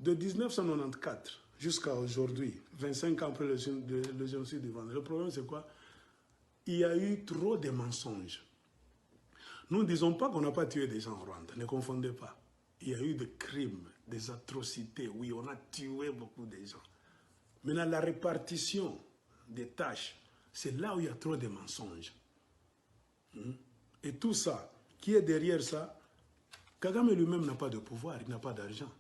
De 1994 jusqu'à aujourd'hui, 25 ans après le génocide du Rwanda, le problème c'est quoi? Il y a eu trop de mensonges. Nous ne disons pas qu'on n'a pas tué des gens au Rwanda, ne confondez pas. Il y a eu des crimes, des atrocités, oui, on a tué beaucoup de gens. Maintenant, la répartition des tâches, c'est là où il y a trop de mensonges. Et tout ça, qui est derrière ça, Kagame lui-même n'a pas de pouvoir, il n'a pas d'argent.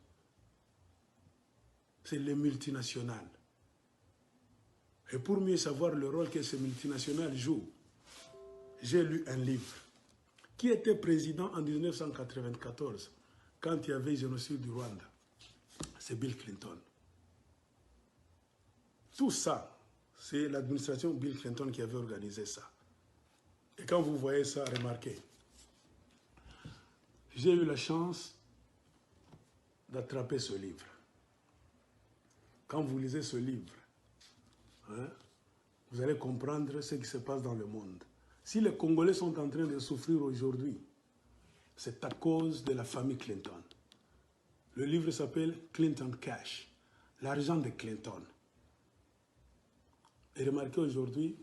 C'est les multinationales. Et pour mieux savoir le rôle que ces multinationales jouent, j'ai lu un livre. Qui était président en 1994, quand il y avait le génocide du Rwanda? C'est Bill Clinton. Tout ça, c'est l'administration Bill Clinton qui avait organisé ça. Et quand vous voyez ça, remarquez, j'ai eu la chance d'attraper ce livre. Quand vous lisez ce livre, vous allez comprendre ce qui se passe dans le monde. Si les Congolais sont en train de souffrir aujourd'hui, c'est à cause de la famille Clinton. Le livre s'appelle Clinton Cash, l'argent de Clinton. Et remarquez aujourd'hui,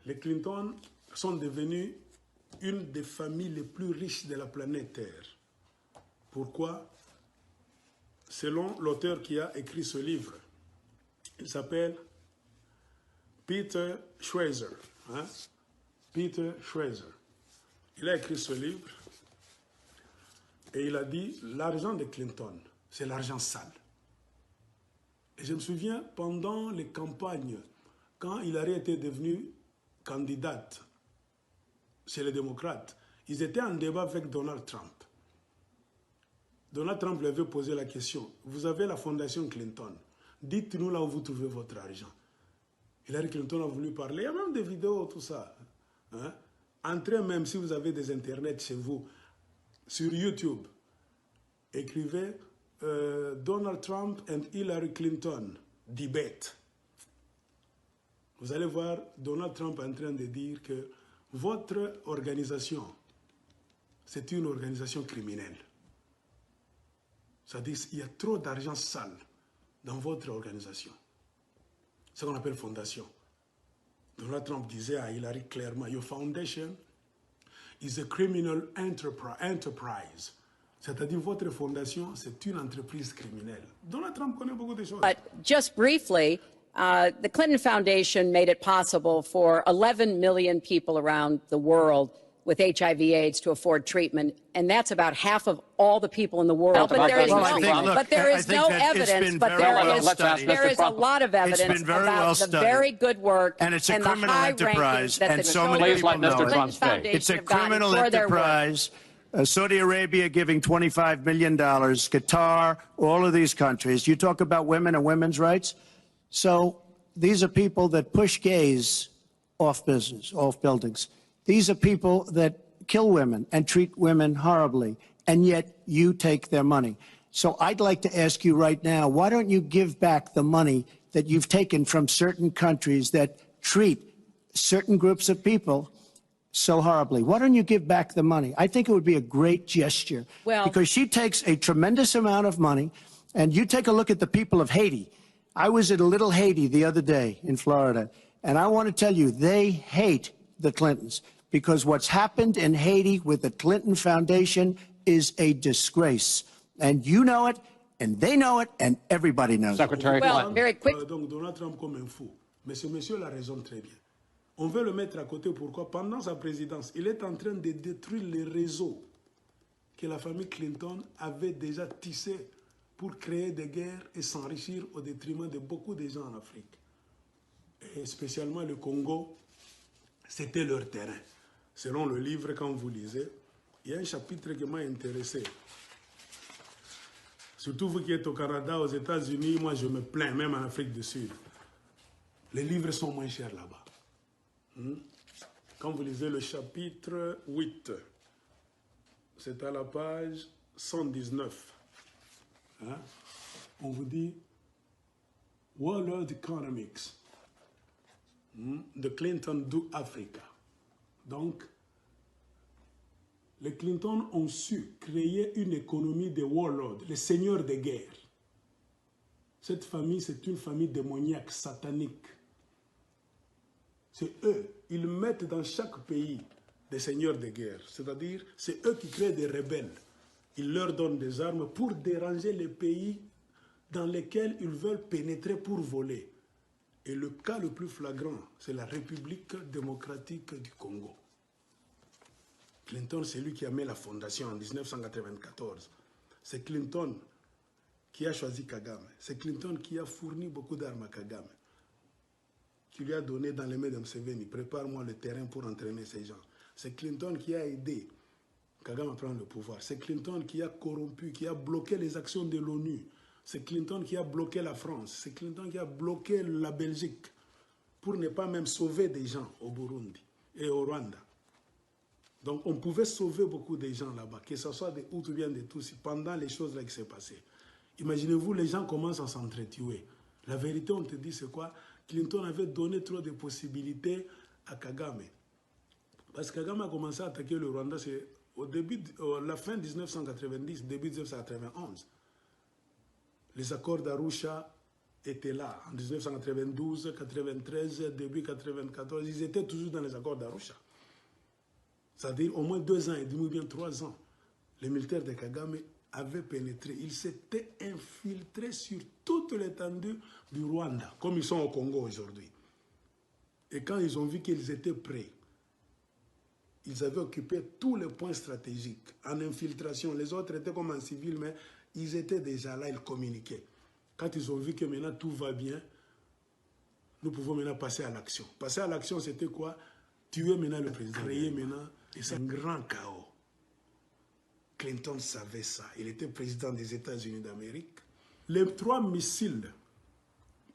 les Clinton sont devenus une des familles les plus riches de la planète Terre. Pourquoi? Selon l'auteur qui a écrit ce livre, il s'appelle Peter Schweizer. Peter Schweizer. Il a écrit ce livre et il a dit l'argent de Clinton, c'est l'argent sale. Et je me souviens, pendant les campagnes, quand Hillary était devenue candidate chez les démocrates, ils étaient en débat avec Donald Trump. Donald Trump lui avait posé la question, vous avez la fondation Clinton, dites-nous là où vous trouvez votre argent. Hillary Clinton a voulu parler, il y a même des vidéos, tout ça. Entrez même si vous avez des internets chez vous, sur YouTube, écrivez Donald Trump and Hillary Clinton debate. Vous allez voir Donald Trump en train de dire que votre organisation, c'est une organisation criminelle. C'est-à-dire qu'il y a trop d'argent sale dans votre organisation. C'est ce qu'on appelle fondation. Donald Trump disait à Hillary clairement, your foundation is a criminal enterprise. C'est-à-dire votre fondation, c'est une entreprise criminelle. Donald Trump connaît beaucoup de choses. But just briefly, the Clinton Foundation made it possible for 11 million people around the world with HIV/AIDS to afford treatment, and that's about half of all the people in the world. But there is no evidence, but there is a lot of evidence about the very good work and the high rankings that the Clinton Foundation it's a criminal enterprise. Saudi Arabia giving $25 million, Qatar, all of these countries. You talk about women and women's rights. So these are people that push gays off buildings. These are people that kill women and treat women horribly, and yet you take their money. So I'd like to ask you right now, why don't you give back the money that you've taken from certain countries that treat certain groups of people so horribly? Why don't you give back the money? I think it would be a great gesture, because she takes a tremendous amount of money, and you take a look at the people of Haiti. I was at a little Haiti the other day in Florida, and I want to tell you, they hate the Clintons, because what's happened in Haiti with the Clinton Foundation is a disgrace. And you know it, and they know it, and everybody knows Secretary it. Clinton. Very quick. Donc Donald Trump comme un fou. Mais ce monsieur la raisonne très bien. On veut le mettre à côté, pourquoi? Pendant sa présidence, il est en train de détruire les réseaux que la famille Clinton avait déjà tissés pour créer des guerres et s'enrichir au détriment de beaucoup de gens en Afrique. Et spécialement le Congo, c'était leur terrain. Selon le livre, quand vous lisez, il y a un chapitre qui m'a intéressé. Surtout vous qui êtes au Canada, aux États-Unis, moi je me plains, même en Afrique du Sud. Les livres sont moins chers là-bas. Quand vous lisez le chapitre 8, c'est à la page 119. On vous dit World Economics, the Clinton do Africa. Donc, les Clinton ont su créer une économie de warlords, les seigneurs de guerre. Cette famille, c'est une famille démoniaque, satanique. C'est eux, ils mettent dans chaque pays des seigneurs de guerre. C'est-à-dire, c'est eux qui créent des rebelles. Ils leur donnent des armes pour déranger les pays dans lesquels ils veulent pénétrer pour voler. Et le cas le plus flagrant, c'est la République démocratique du Congo. Clinton, c'est lui qui a mis la fondation en 1994. C'est Clinton qui a choisi Kagame. C'est Clinton qui a fourni beaucoup d'armes à Kagame, qui lui a donné dans les mains de Museveni, prépare-moi le terrain pour entraîner ces gens. C'est Clinton qui a aidé Kagame à prendre le pouvoir. C'est Clinton qui a corrompu, qui a bloqué les actions de l'ONU. C'est Clinton qui a bloqué la France. C'est Clinton qui a bloqué la Belgique pour ne pas même sauver des gens au Burundi et au Rwanda. Donc on pouvait sauver beaucoup de gens là-bas, que ce soit des Hutus ou bien des Tutsis, pendant les choses là qui s'est passées. Imaginez-vous, les gens commencent à s'entretuer. La vérité, on te dit, c'est quoi? Clinton avait donné trop de possibilités à Kagame. Parce que Kagame a commencé à attaquer le Rwanda, c'est au début, la fin 1990, début 1991. Les accords d'Arusha étaient là, en 1992, 93, début 1994, ils étaient toujours dans les accords d'Arusha. C'est-à-dire au moins 2 ans et demi ou bien 3 ans, les militaires de Kagame avaient pénétré. Ils s'étaient infiltrés sur toute l'étendue du Rwanda, comme ils sont au Congo aujourd'hui. Et quand ils ont vu qu'ils étaient prêts, ils avaient occupé tous les points stratégiques en infiltration. Les autres étaient comme en civil, mais ils étaient déjà là, ils communiquaient. Quand ils ont vu que maintenant tout va bien, nous pouvons maintenant passer à l'action. Passer à l'action, c'était quoi? Tuer maintenant le président, créer maintenant, et c'est un grand chaos. Clinton savait ça. Il était président des États-Unis d'Amérique. Les 3 missiles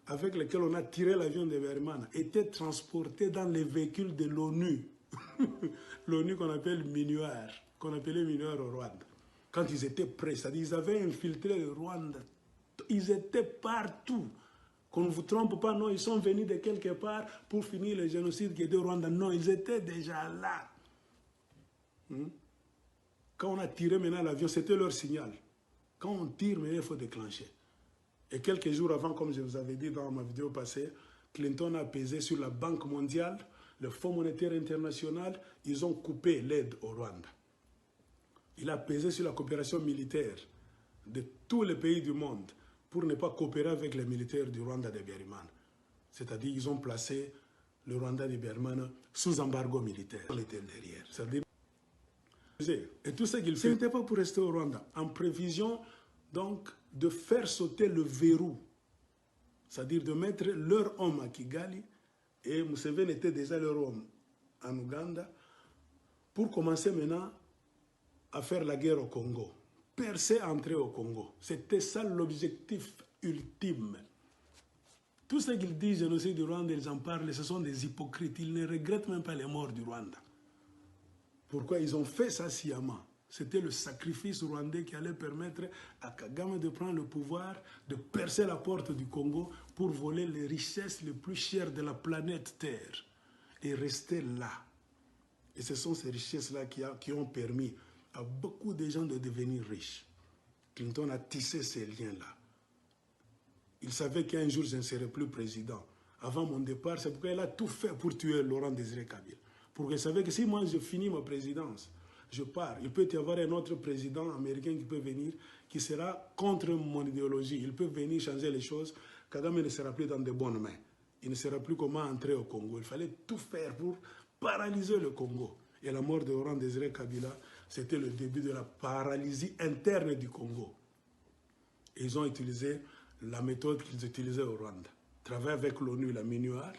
avec lesquels on a tiré l'avion de Berman étaient transportés dans les véhicules de l'ONU. L'ONU qu'on appelle Minuar, qu'on appelait Minuar au Rwanda. Quand ils étaient prêts, c'est-à-dire ils avaient infiltré le Rwanda. Ils étaient partout. Qu'on ne vous trompe pas, non, ils sont venus de quelque part pour finir le génocide qui était au Rwanda. Non, ils étaient déjà là. Quand on a tiré maintenant l'avion, c'était leur signal. Quand on tire, maintenant, il faut déclencher. Et quelques jours avant, comme je vous avais dit dans ma vidéo passée, Clinton a pesé sur la Banque mondiale, le Fonds monétaire international, ils ont coupé l'aide au Rwanda. Il a pesé sur la coopération militaire de tous les pays du monde pour ne pas coopérer avec les militaires du Rwanda de Biarimana. C'est-à-dire qu'ils ont placé le Rwanda de Biarimana sous embargo militaire. On était derrière. C'est-à-dire, et tout ce qu'il fait, ce n'était pas pour rester au Rwanda, en prévision donc de faire sauter le verrou, c'est-à-dire de mettre leur homme à Kigali, et Museveni était déjà leur homme en Ouganda, pour commencer maintenant à faire la guerre au Congo, percer, entrer au Congo. C'était ça l'objectif ultime. Tout ce qu'ils disent, génocide du Rwanda, ils en parlent, ce sont des hypocrites. Ils ne regrettent même pas les morts du Rwanda. Pourquoi ils ont fait ça sciemment? C'était le sacrifice rwandais qui allait permettre à Kagame de prendre le pouvoir, de percer la porte du Congo pour voler les richesses les plus chères de la planète Terre et rester là. Et ce sont ces richesses-là qui ont permis à beaucoup de gens de devenir riches. Clinton a tissé ces liens-là. Il savait qu'un jour, je ne serais plus président. Avant mon départ, c'est pourquoi il a tout fait pour tuer Laurent Désiré Kabila. Pour qu'il savait que si moi je finis ma présidence, je pars. Il peut y avoir un autre président américain qui peut venir, qui sera contre mon idéologie. Il peut venir changer les choses. Kagame ne sera plus dans de bonnes mains. Il ne sera plus comment entrer au Congo. Il fallait tout faire pour paralyser le Congo. Et la mort de Laurent Désiré Kabila, c'était le début de la paralysie interne du Congo. Et ils ont utilisé la méthode qu'ils utilisaient au Rwanda. Travailler avec l'ONU, la MINUAR,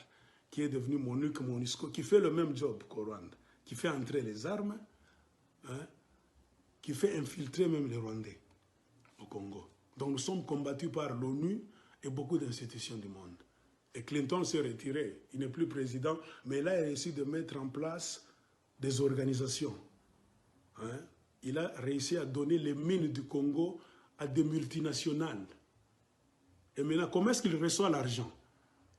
qui est devenue MONUC, MONUSCO, qui fait le même job qu'au Rwanda, qui fait entrer les armes, qui fait infiltrer même les Rwandais au Congo. Donc nous sommes combattus par l'ONU et beaucoup d'institutions du monde. Et Clinton s'est retiré, il n'est plus président, mais il a réussi de mettre en place des organisations. Il a réussi à donner les mines du Congo à des multinationales. Et maintenant, comment est-ce qu'il reçoit l'argent?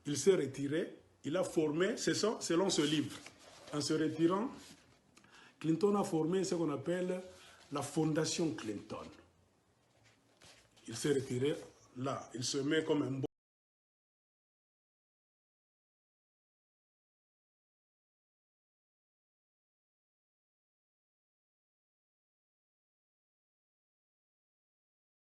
Il s'est retiré, il a formé, selon ce livre, en se retirant, Clinton a formé ce qu'on appelle la fondation Clinton. Il s'est retiré là, il se met comme un